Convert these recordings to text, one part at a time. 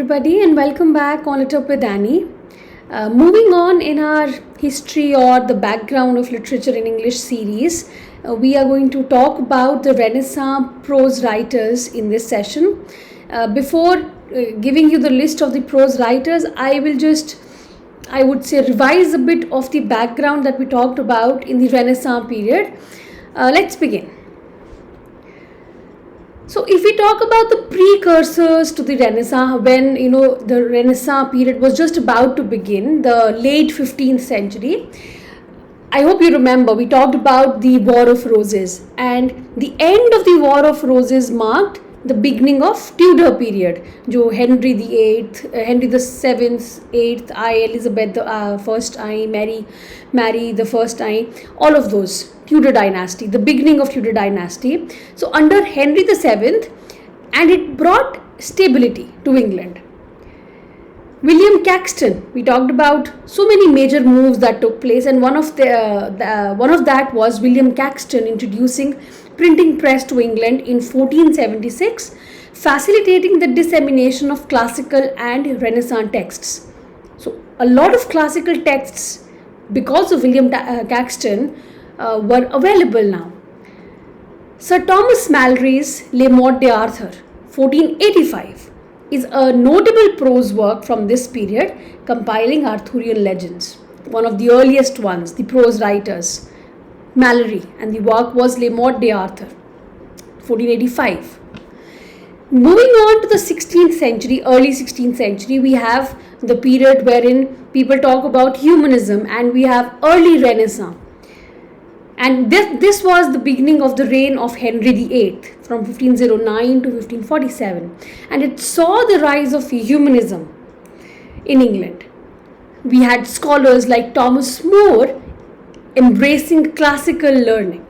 Everybody, and welcome back on It Up with Annie. Moving on in our history or the background of literature in English series, we are going to talk about the Renaissance prose writers in this session. Before giving you the list of the prose writers, I would say, revise a bit of the background that we talked about in the Renaissance period. Let's begin. So if we talk about the precursors to the Renaissance, when the Renaissance period was just about to begin, the late 15th century, I hope you remember we talked about the War of Roses, and the end of the War of Roses marked the beginning of Tudor period. जो Henry VIII, Henry the Seventh, Eighth, Elizabeth the First, Mary the First, all of those. Tudor dynasty, the beginning of Tudor dynasty. So under Henry the Seventh, and it brought stability to England. William Caxton, we talked about so many major moves that took place, and one of that was William Caxton introducing printing press to England in 1476, facilitating the dissemination of classical and Renaissance texts. So a lot of classical texts, because of William Caxton, were available now. Sir Thomas Malory's Les Morts d'Arthur, 1485, is a notable prose work from this period, compiling Arthurian legends. One of the earliest ones, the prose writers, Malory, and the work was Les Morts d'Arthur, 1485. Moving on to the 16th century, early 16th century, we have the period wherein people talk about humanism, and we have early Renaissance. And this was the beginning of the reign of Henry VIII from 1509 to 1547. And it saw the rise of humanism in England. We had scholars like Thomas More embracing classical learning.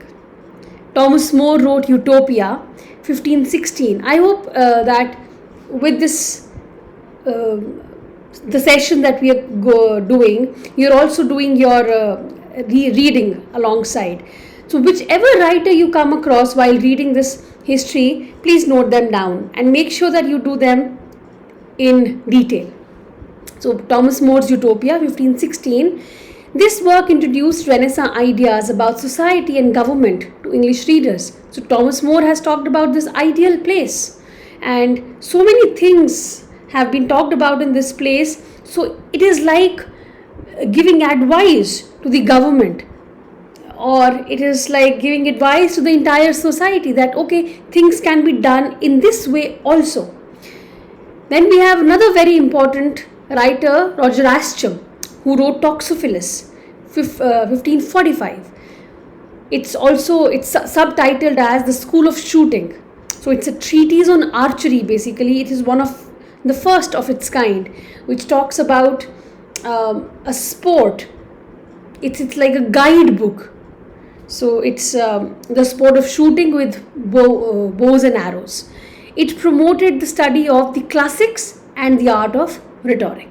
Thomas More wrote Utopia, 1516. I hope that with this, the session that we are doing, you're also doing your reading alongside. So whichever writer you come across while reading this history, please note them down and make sure that you do them in detail. So Thomas More's Utopia, 1516. This work introduced Renaissance ideas about society and government to English readers. So Thomas More has talked about this ideal place, and so many things have been talked about in this place. So it is like giving advice to the government, or it is like giving advice to the entire society that okay, things can be done in this way also. Then we have another very important writer, Roger Ascham, who wrote Toxophilus, 1545. It's subtitled as The School of Shooting. So it's a treatise on archery. Basically, it is one of the first of its kind, which talks about a sport. It's like a guidebook. So it's the sport of shooting with bows and arrows. It promoted the study of the classics and the art of rhetoric.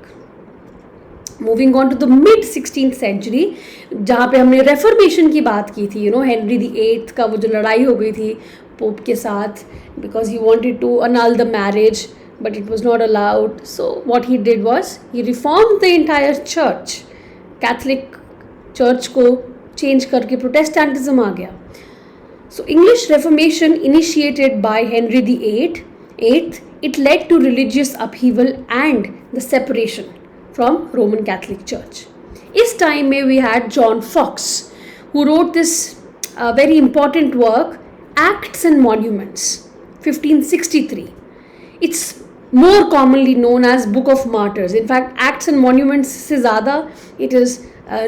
Moving on to the mid 16th century, जहाँ पे हमने reformation की बात की थी, Henry VIII का वो जो लड़ाई हो गई थी पोप के साथ, because he wanted to annul the marriage, but it was not allowed. So what he did was he reformed the entire church. Catholic church को change करके Protestantism आ गया. So English Reformation, initiated by Henry VIII, it led to religious upheaval and the separation from Roman Catholic Church. इस time में we had John Fox, who wrote this very important work, Acts and Monuments, 1563. It's more commonly known as Book of Martyrs. In fact, Acts and Monuments से ज़्यादा it is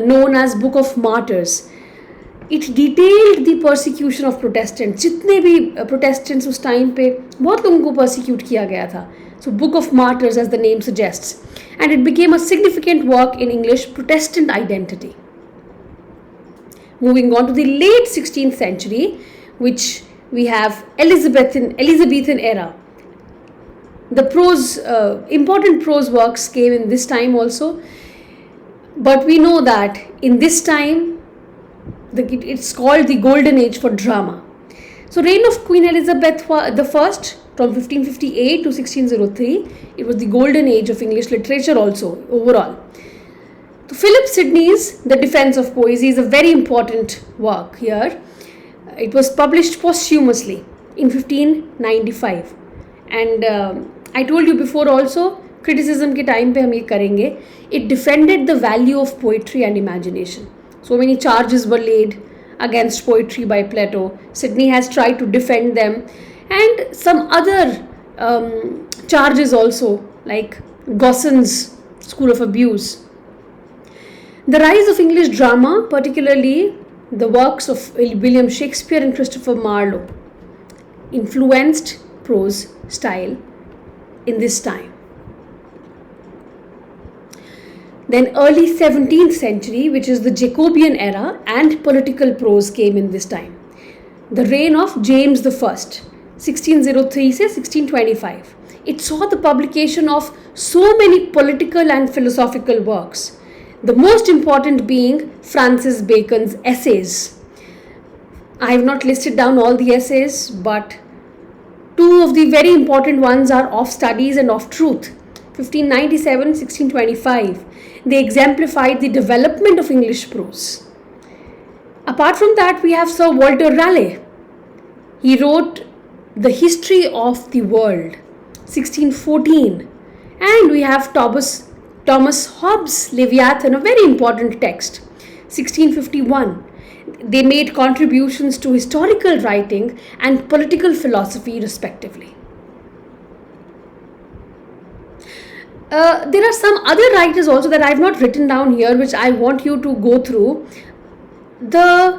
known as Book of Martyrs. It detailed the persecution of Protestants. जितने भी Protestants उस time पे बहुत लोगों को persecute किया गया था. So Book of Martyrs, as the name suggests. And it became a significant work in English Protestant identity. Moving on to the late 16th century, which we have Elizabethan era. The prose, important prose works came in this time also. But we know that in this time, it's called the Golden Age for drama. So reign of Queen Elizabeth I from 1558 to 1603. It was the golden age of English literature also, overall. So Philip Sidney's The Defense of Poesy is a very important work here. It was published posthumously in 1595. And I told you before also, criticism के time पे हम ये करेंगे. It defended the value of poetry and imagination. So many charges were laid against poetry by Plato. Sidney has tried to defend them, and some other charges also, like Gosson's School of Abuse. The rise of English drama, particularly the works of William Shakespeare and Christopher Marlowe, influenced prose style in this time. Then early 17th century, which is the Jacobean era, and political prose came in this time. The reign of James I, 1603 to 1625. It saw the publication of so many political and philosophical works, the most important being Francis Bacon's essays. I have not listed down all the essays, but two of the very important ones are Of Studies and Of Truth, 1597, 1625. They exemplified the development of English prose. Apart from that, we have Sir Walter Raleigh. He wrote The History of the World, 1614. And we have Thomas Hobbes' Leviathan, a very important text, 1651. They made contributions to historical writing and political philosophy respectively. There are some other writers also that I have not written down here, which I want you to go through. The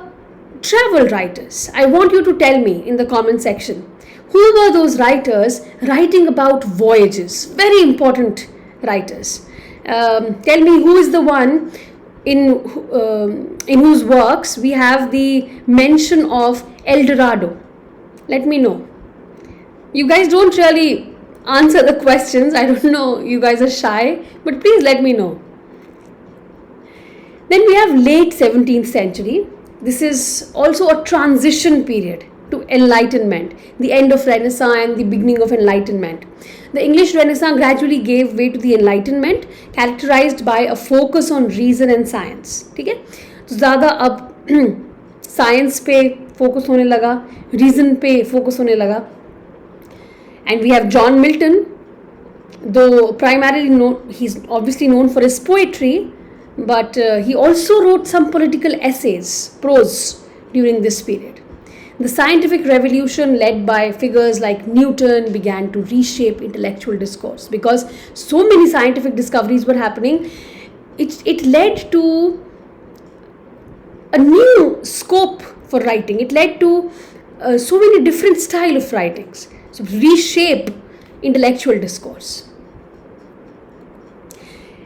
travel writers. I want you to tell me in the comment section, who were those writers writing about voyages? Very important writers. Tell me who is the one in whose works we have the mention of El Dorado. Let me know. You guys don't really answer the questions. I don't know, you guys are shy, but please let me know. Then we have late 17th century. This is also a transition period to Enlightenment, the end of Renaissance and the beginning of Enlightenment. The English Renaissance gradually gave way to the Enlightenment, characterized by a focus on reason and science. ठीक है? तो ज़्यादा अब science पे focus होने लगा, reason पे focus होने लगा. And we have John Milton, though primarily he's obviously known for his poetry, but he also wrote some political essays, prose, during this period. The scientific revolution led by figures like Newton began to reshape intellectual discourse because so many scientific discoveries were happening. It led to a new scope for writing. It led to so many different style of writings. So reshape intellectual discourse.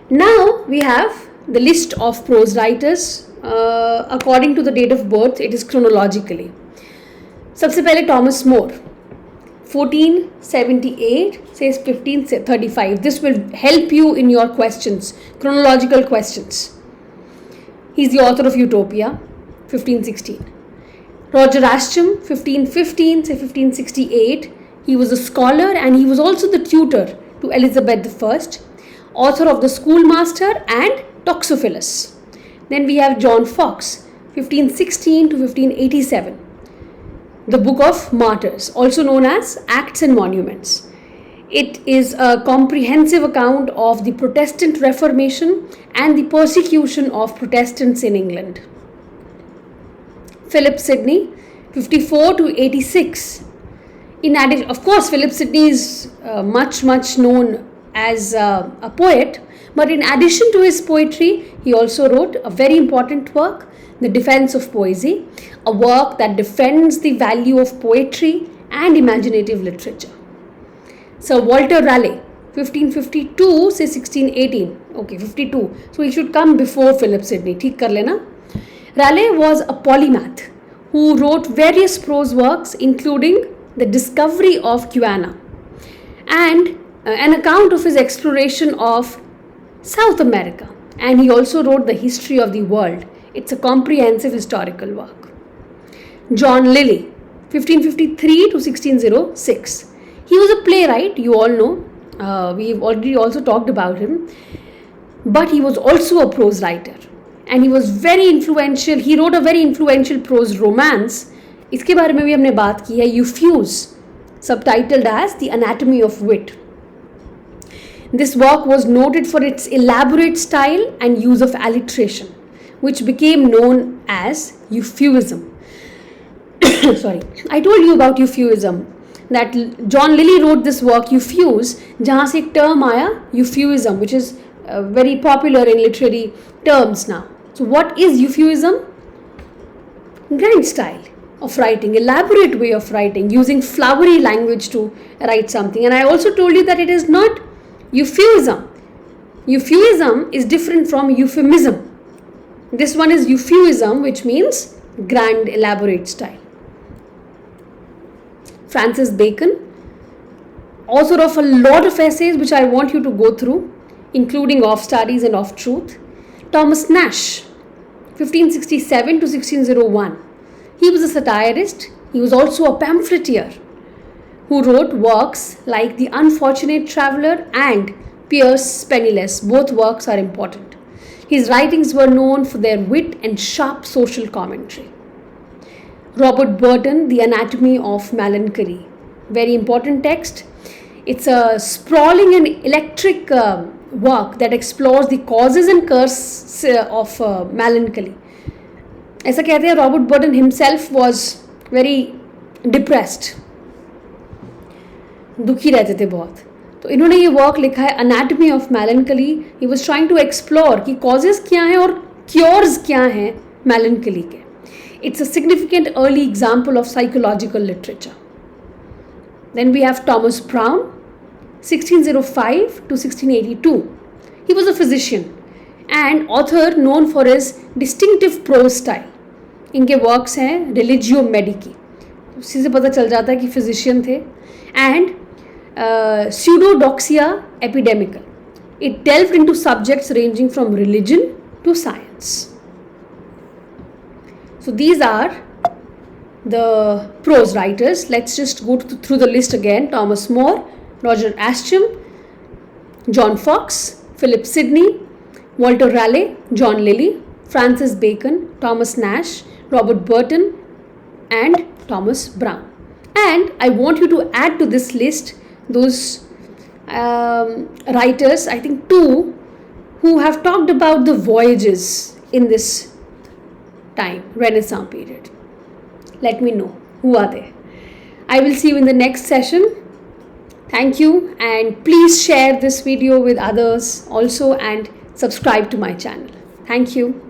Now we have the list of prose writers according to the date of birth. It is chronologically. सबसे पहले Thomas More, 1478 says 1535. This will help you in your questions, chronological questions. He's the author of Utopia, 1516. Roger Ascham, 1515 to 1568. He was a scholar and he was also the tutor to Elizabeth I, author of The Schoolmaster and Toxophilus. Then we have John Fox, 1516 to 1587. The Book of Martyrs, also known as Acts and Monuments. It is a comprehensive account of the Protestant Reformation and the persecution of Protestants in England. Philip Sidney, 54 to 86. In addition, of course, Philip Sidney is much known as a poet, but in addition to his poetry, he also wrote a very important work, The Defense of Poesy, a work that defends the value of poetry and imaginative literature. Sir Walter Raleigh, 1552 to 1618. Okay, 52. So he should come before Philip Sidney. ठीक कर लेना. Raleigh was a polymath who wrote various prose works, including The Discovery of Guiana and an account of his exploration of South America. And he also wrote The History of the World. It's a comprehensive historical work. John Lilly, 1553 to 1606. He was a playwright, you all know. We've already also talked about him. But he was also a prose writer. And he was very influential. He wrote a very influential prose romance. इसके बारे में भी हमने बात की है, Euphuse, subtitled as The Anatomy of Wit. This work was noted for its elaborate style and use of alliteration, which became known as Euphuism. Sorry, I told you about Euphuism, that John Lilly wrote this work Euphuse, जहाँ से एक term आया Euphuism, which is very popular in literary terms now. So what is Euphuism? Grand style of writing, elaborate way of writing, using flowery language to write something. And I also told you that it is not euphuism. Euphuism is different from euphemism. This one is euphuism, which means grand, elaborate style. Francis Bacon, author of a lot of essays which I want you to go through, including Of Studies and Of Truth. Thomas Nash, 1567 to 1601. He was a satirist. He was also a pamphleteer who wrote works like The Unfortunate Traveller and Pierce Penniless. Both works are important. His writings were known for their wit and sharp social commentary. Robert Burton, The Anatomy of Melancholy. Very important text. It's a sprawling and electric work that explores the causes and curse of melancholy. ऐसा कहते हैं Robert Burton himself was very depressed, दुखी रहते थे बहुत. तो इन्होंने ये वर्क लिखा है anatomy of melancholy. He was trying to explore कि कॉजेज क्या हैं और क्योर्स क्या हैं मेलनकली के. It's a significant early example of psychological literature. Then we have Thomas Browne, 1605 to 1682. He was a physician and author known for his distinctive prose style. इनके works हैं religio मेडिकी, उसी से पता चल जाता है कि फिजिशियन थे. And pseudodoxia epidemical. It delved into subjects ranging from religion to science. So these are the prose writers. Let's just go through the list again. Thomas More, Roger Ascham, John Fox, Philip Sidney, Walter Raleigh, John Lilly, Francis Bacon, Thomas Nash, Robert Burton and Thomas Brown. And I want you to add to this list those writers, I think 2, who have talked about the voyages in this time, Renaissance period. Let me know who are they. I will see you in the next session. Thank you, and please share this video with others also and subscribe to my channel. Thank you.